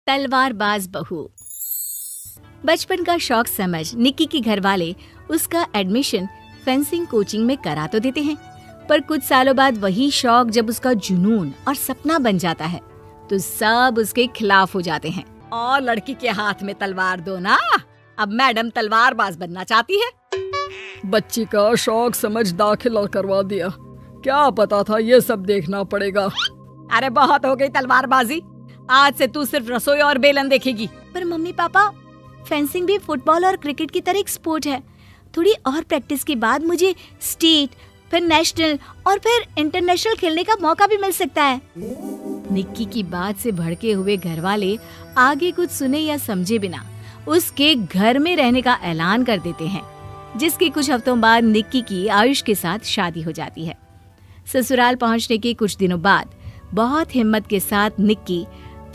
तलवारबाज बहू। बचपन का शौक समझ निक्की के घर वाले उसका एडमिशन फेंसिंग कोचिंग में करा तो देते हैं, पर कुछ सालों बाद वही शौक जब उसका जुनून और सपना बन जाता है तो सब उसके खिलाफ हो जाते हैं। और लड़की के हाथ में तलवार दो ना, अब मैडम तलवारबाज बनना चाहती है। बच्ची का शौक समझ दाखिला करवा दिया, क्या पता था ये सब देखना पड़ेगा। अरे बहुत हो गई तलवारबाजी, आज से तू सिर्फ रसोई और बेलन देखेगी। पर मम्मी पापा, फेंसिंग भी फुटबॉल और क्रिकेट की तरह एक स्पोर्ट है। थोड़ी और प्रैक्टिस के बाद मुझे स्टेट, फिर नेशनल और फिर इंटरनेशनल खेलने का मौका भी मिल सकता है। निक्की की बात से भड़के हुए घर वाले आगे कुछ सुने या समझे बिना उसके घर में रहने का ऐलान कर देते हैं, जिसके कुछ हफ्तों बाद निक्की की आयुष के साथ शादी हो जाती है। ससुराल पहुंचने के कुछ दिनों बाद बहुत हिम्मत के साथ निक्की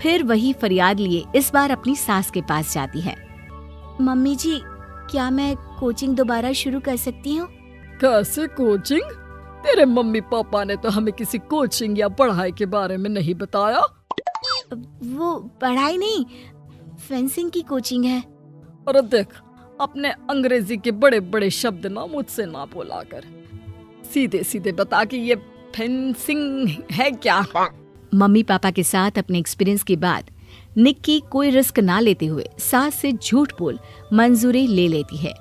फिर वही फरियाद लिए इस बार अपनी सास के पास जाती है। मम्मी जी, क्या मैं कोचिंग दोबारा शुरू कर सकती हूँ? कैसे कोचिंग? तेरे मम्मी पापा ने तो हमें किसी कोचिंग या पढ़ाई के बारे में नहीं बताया। वो पढ़ाई नहीं, फेंसिंग की कोचिंग है। और देख, अपने अंग्रेजी के बड़े बड़े शब्द ना मुझसे ना बोला कर, सीधे सीधे बता कि ये फेंसिंग है क्या। मम्मी पापा के साथ अपने एक्सपीरियंस के बाद निक्की कोई रिस्क ना लेते हुए सास से झूठ बोल मंजूरी ले लेती है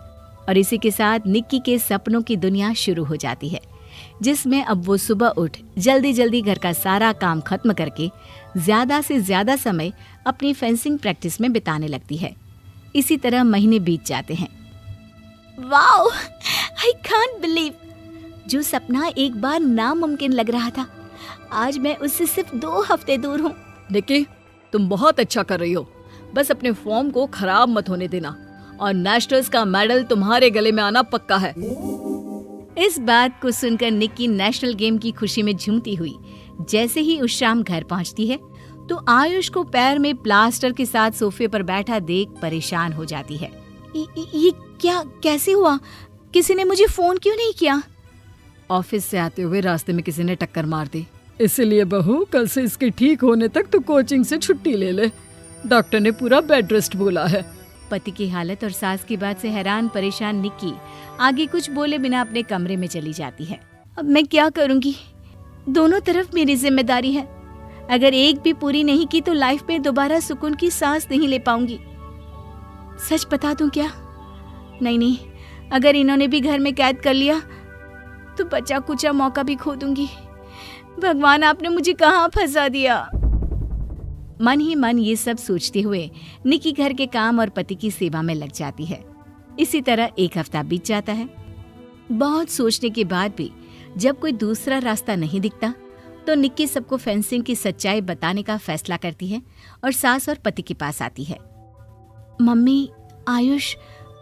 और इसी के साथ निक्की के सपनों की दुनिया शुरू हो जाती है, जिसमें अब वो सुबह उठ जल्दी जल्दी घर का सारा काम खत्म करके ज्यादा से ज्यादा समय अपनी फेंसिंग प्रैक्टिस में बिताने लगती है। इसी तरह महीने बीत जाते हैं। वाओ, आई कांट बिलीव, जो सपना एक बार नामुमकिन लग रहा था, आज मैं उससे सिर्फ 2 हफ्ते दूर हूँ। निक्की, तुम बहुत अच्छा कर रही हो, बस अपने फॉर्म को खराब मत होने देना और नेशनल्स का मेडल तुम्हारे गले में आना पक्का है। इस बात को सुनकर निक्की नेशनल गेम की खुशी में झूमती हुई जैसे ही उस शाम घर पहुंचती है तो आयुष को पैर में प्लास्टर के साथ सोफे पर बैठा देख परेशान हो जाती है। ये क्या, कैसे हुआ? किसी ने मुझे फोन क्यों नहीं किया? ऑफिस से आते हुए रास्ते में किसी ने टक्कर मार दी, इसलिए बहू कल से इसके ठीक होने तक तो कोचिंग से छुट्टी ले ले, डॉक्टर ने पूरा बेड रेस्ट बोला है। पति की हालत और सास की बात से हैरान परेशान निक्की आगे कुछ बोले बिना अपने कमरे में चली जाती है। अब मैं क्या करूंगी? दोनों तरफ मेरी जिम्मेदारी है, अगर एक भी पूरी नहीं की तो लाइफ में दोबारा सुकून की सांस नहीं ले पाऊंगी। सच बता दूं क्या? नहीं, अगर इन्होंने भी घर में कैद कर लिया तो बचा कुचा मौका भी खो दूंगी। भगवान, आपने मुझे कहाँ फंसा दिया। मन ही मन ये सब सोचते हुए निक्की घर के काम और पति की सेवा में लग जाती है। इसी तरह 1 हफ्ता बीत जाता है। बहुत सोचने के बाद भी जब कोई दूसरा रास्ता नहीं दिखता तो निक्की सबको फेंसिंग की सच्चाई बताने का फैसला करती है और सास और पति के पास आती है। मम्मी, आयुष,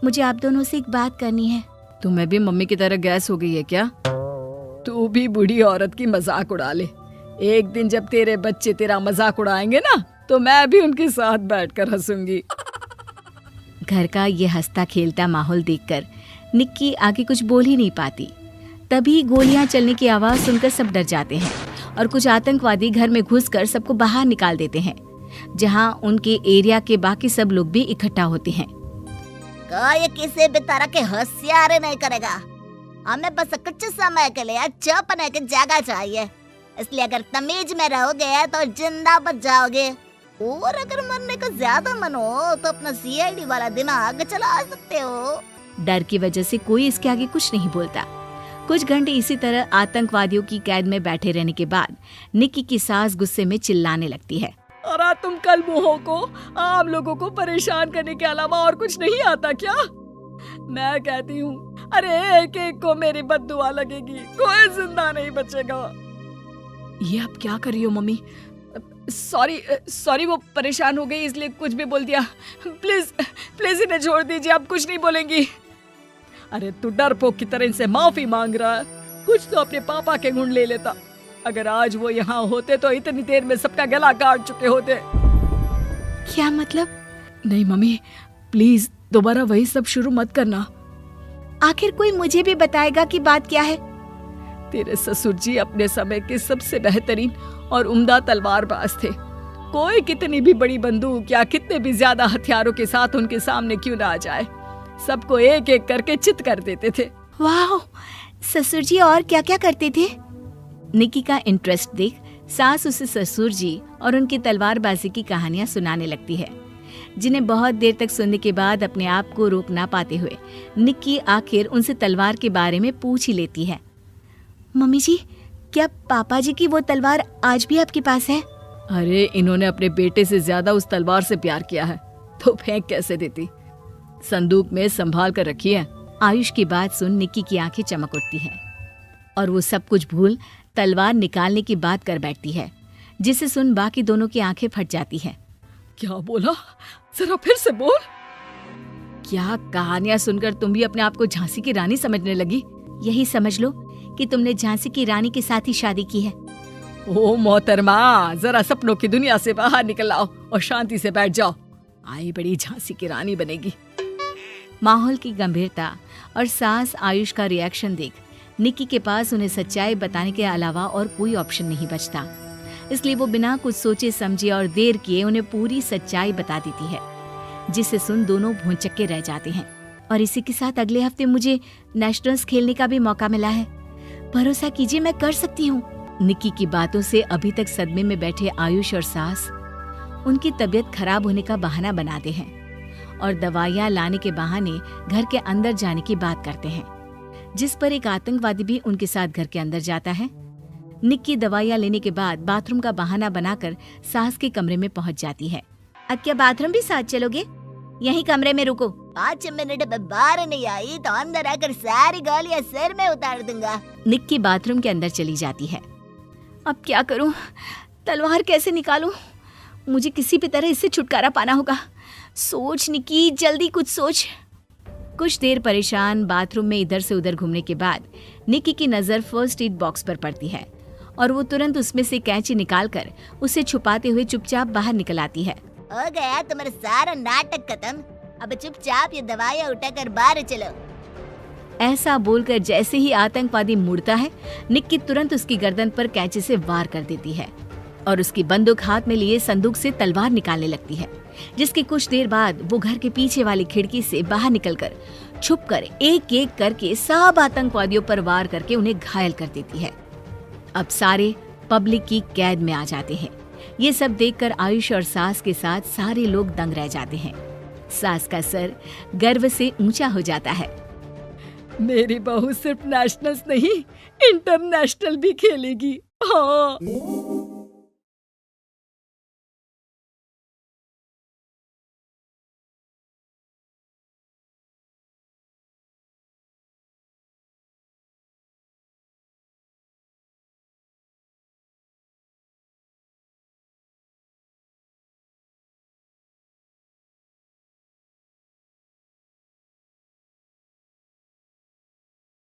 मुझे आप दोनों से एक बात करनी है। तुम्हें भी मम्मी की तरह गैस हो गई है क्या? तू भी बूढ़ी औरत की मजाक उड़ा ले। एक दिन जब तेरे बच्चे तेरा मजाक उड़ाएंगे ना तो मैं भी उनके साथ बैठकर हंसूंगी। घर का ये हंसता खेलता माहौल देखकर निक्की आगे कुछ बोल ही नहीं पाती। तभी गोलियां चलने की आवाज सुनकर सब डर जाते हैं और कुछ आतंकवादी घर में घुसकर सबको बाहर निकाल देते हैं, जहां उनके एरिया के बाकी सब लोग भी इकट्ठा होते हैं। कोई किसी भी तरह के होशियारी नहीं करेगा, हमें बस कुछ समय के लिए चुप रहने की जगह चाहिए, इसलिए अगर तमीज में रहोगे तो जिंदा बच जाओगे, और अगर मरने का ज्यादा मन हो तो अपना सीआईडी वाला दिमाग चला सकते हो। डर की वजह से कोई इसके आगे कुछ नहीं बोलता। कुछ घंटे इसी तरह आतंकवादियों की कैद में बैठे रहने के बाद निक्की की सास गुस्से में चिल्लाने लगती है। अरे तुम कल मुँहों को आम लोगों को परेशान करने के अलावा और कुछ नहीं आता क्या? मैं कहती हूँ, अरे एक एक को मेरी बद्दुआ लगेगी, कोई जिंदा नहीं बचेगा। ये अब क्या कर रही हो मम्मी? सॉरी, वो परेशान हो गई इसलिए कुछ भी बोल दिया। प्लीज इन्हें छोड़ दीजिए, अब कुछ नहीं बोलेंगी। अरे तू डरपोक की तरह इनसे माफी मांग रहा है, कुछ तो अपने पापा के गुण ले लेता। अगर आज वो यहाँ होते तो इतनी देर में सबका गला काट चुके होते। क्या मतलब? नहीं मम्मी, प्लीज दोबारा वही सब शुरू मत करना। आखिर कोई मुझे भी बताएगा कि बात क्या है। तेरे ससुर जी अपने समय के सबसे बेहतरीन और उम्दा तलवारबाज थे। कोई कितनी भी बड़ी बंदूक या कितने भी ज्यादा हथियारों के साथ उनके सामने क्यों ना आ जाए, सबको एक एक करके चित कर देते थे। वाह, ससुर जी और क्या क्या करते थे? निक्की का इंटरेस्ट देख सास उसे ससुर जी और उनकी तलवारबाजी की कहानियां सुनाने लगती है, जिन्हें बहुत देर तक सुनने के बाद अपने आप को रोक ना पाते हुए निक्की आखिर उनसे तलवार के बारे में पूछ ही लेती है। मम्मी जी, क्या पापा जी की वो तलवार आज भी आपके पास है? अरे इन्होंने अपने बेटे से ज्यादा उस तलवार से प्यार किया है तो फेंक कैसे देती, संदूक में संभाल कर रखी है। आयुष की बात सुन निक्की की आंखें चमक उठती हैं और वो सब कुछ भूल तलवार निकालने की बात कर बैठती है, जिसे सुन बाकी दोनों की आंखें फट जाती हैं। क्या बोला, जरा फिर से बोल। क्या कहानियां सुनकर तुम भी अपने आप को झांसी की रानी समझने लगी? यही समझ लो कि तुमने झांसी की रानी के साथ ही शादी की है। ओ मोहतरमा, जरा सपनों की दुनिया से बाहर निकल आओ और शांति से बैठ जाओ, आई बड़ी झांसी की रानी बनेगी। माहौल की गंभीरता और सास आयुष का रिएक्शन देख निक्की के पास उन्हें सच्चाई बताने के अलावा और कोई ऑप्शन नहीं बचता, इसलिए वो बिना कुछ सोचे समझे और देर किए उन्हें पूरी सच्चाई बता देती है, जिसे सुन दोनों भौंचक्के रह जाते हैं। और इसी के साथ अगले हफ्ते मुझे नेशनल्स खेलने का भी मौका मिला है, भरोसा कीजिए मैं कर सकती हूँ। निक्की की बातों से अभी तक सदमे में बैठे आयुष और सास उनकी तबीयत खराब होने का बहाना बनाते हैं और दवाइयाँ लाने के बहाने घर के अंदर जाने की बात करते हैं, जिस पर एक आतंकवादी भी उनके साथ घर के अंदर जाता है। निक्की दवाइयाँ लेने के बाद बाथरूम का बहाना बनाकर सास के कमरे में पहुंच जाती है। अब क्या बाथरूम भी साथ चलोगे? यहीं कमरे में रुको। 5 मिनट में बाहर नहीं आई तो अंदर आकर सारी गालियां सिर में उतार दूंगा। निक्की बाथरूम के अंदर चली जाती है। अब क्या करूं? तलवार कैसे निकालूं? मुझे किसी भी तरह इससे छुटकारा पाना होगा। सोच निक्की, जल्दी कुछ सोच। कुछ देर परेशान बाथरूम में इधर से उधर घूमने के बाद निक्की की नजर फर्स्ट एड बॉक्स पर पड़ती है और वो तुरंत उसमें से कैंची निकालकर उसे छुपाते हुए चुपचाप बाहर निकल आती है। हो गया तुम्हारा सारा नाटक खत्म, अब चुपचाप ये दवाइयाँ उठाकर बाहर चलो। ऐसा बोलकर जैसे ही आतंकवादी मुड़ता है, निक्की तुरंत उसकी गर्दन पर कैंची से वार कर देती है और उसकी बंदूक हाथ में लिए संदूक से तलवार निकालने लगती है, जिसकी कुछ देर बाद वो घर के पीछे वाली खिड़की से बाहर निकलकर छुपकर एक एक करके सब आतंकवादियों पर वार करके उन्हें घायल कर देती है। अब सारे पब्लिक की कैद में आ जाते हैं। ये सब देखकर आयुष और सास के साथ सारे लोग दंग रह जाते हैं। सास का सर गर्व से ऊंचा हो जाता है। मेरी बहू सिर्फ नेशनल्स नहीं, इंटरनेशनल भी खेलेगी। हाँ।